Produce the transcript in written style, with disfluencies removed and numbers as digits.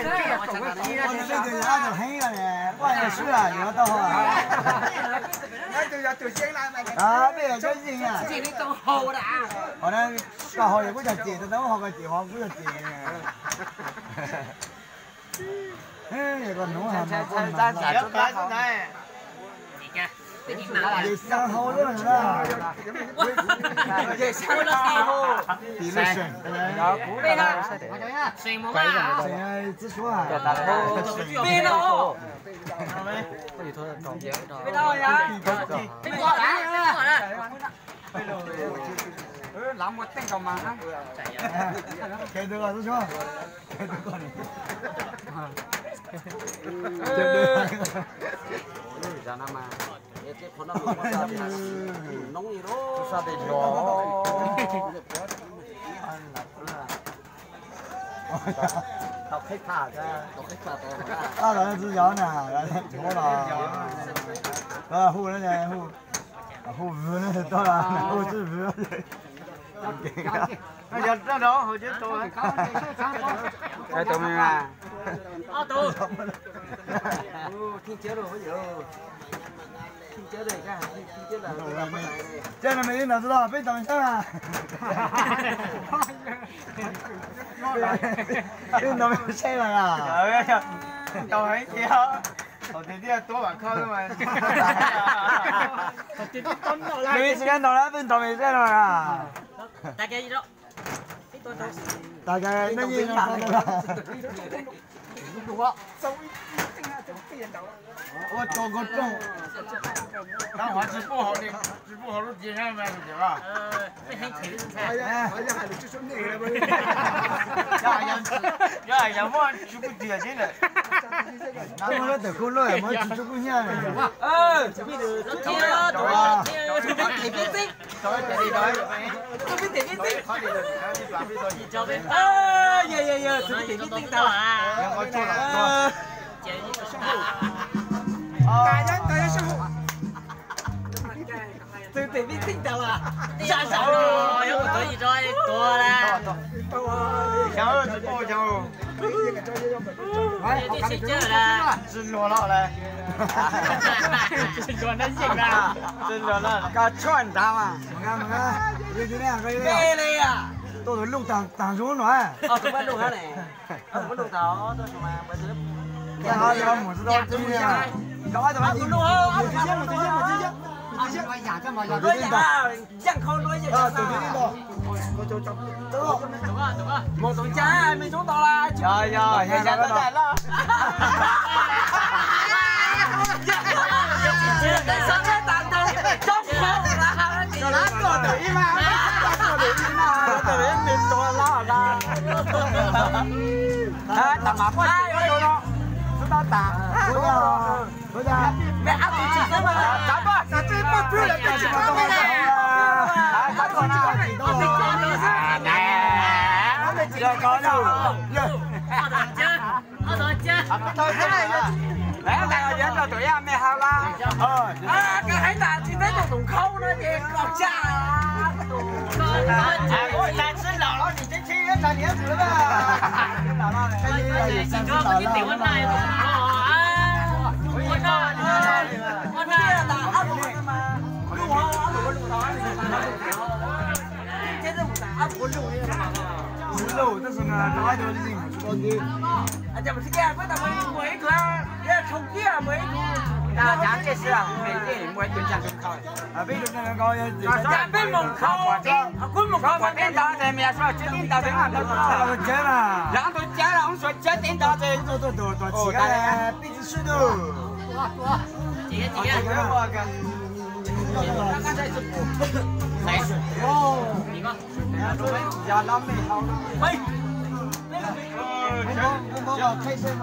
就那就黑了呢，我也是啊，有到啊。那就要先啦，啊，咩真正啊？这里都好啦。我呢，教學嘢嗰就借，等我學嘅電話嗰就借嘅。哎，個腦係咪真係？夜生好多人啦，夜生好多好，比如成，咩啦？成冇啊？成係只數啊，咩咯？咩咯呀？邊個啊？諗我叮個嘛？幾多個都錯，幾多個你？Jangan nama. Itu pernah lupa nong itu. Susah deh jo. Đọc khách thả ra. Đọc khách thả ra. À là只羊呢，错了。啊，户那呢户，户鱼那到了，户是鱼。那就这种，后就多。哎，懂没嘛？啊，懂。哦，听接了，有。听接了，看，听接了。这样没人哪知道？被等一下啊！你都没有谁了啊？đầu ấy kia đầu tiên kia tôi bạn khơi mà你时间到了，被倒霉谁了啊？大家知道。大概那你看了。我找个中，当晚直播好的，直播好的点上面对吧？这很甜的哎菜。呀，好像还是就说那个不呀，我直播点进来。那我那得够了，我去做贡献了。这边的昨天啊，这边铁边冰，这边铁边冰，你交杯。啊呀呀呀，这边铁边冰到啊！我做了。大家辛苦。这铁边冰到啊！下手了，有可以再多啦。想要直播想要。你睡觉了？真热闹嘞！真热闹型啊！真热闹，搞穿搭嘛？看，有两个有咩嚟啊？都是录当中暖。哦，做乜錄下嚟？我錄頭都同埋咪做。然后这个母子都这样，搞什么？母子先，母子先，母子先。我养这么养，我养养口多些。啊，走对的，走。走啊！我从家还没走到啦。呀，现在来了。上来打灯，走跑啦！就拿做对嘛，做对没多老啦。哎，打麻花有了，知道打。不是啊，没阿杜几分嘛？打吧，那这不对了，这什么东西？哎，打过来，几多？我们几个高了。二头肩。来，人就对呀，没好啦。啊，个海大今天都洞口了的，搞假。我咱吃老了，你这去也3年子了。老了，你说我你对我哪一种啊？我那打阿婆的吗？录好阿婆录好，现在阿婆录的嘛？是肉，但是呢，哪条人不知道的。啊，这不是干，我他妈每个也抽烟每个。大家这是啊，每天每顿讲就考。啊，北京那个高也。咱北门口，滚门口关键到这面说决定到这俺都知道。都接了。然后都接了，我们说决定到这。多，几个鼻子水都。几个？哦，几个？家老美好了。喂，我开车吧。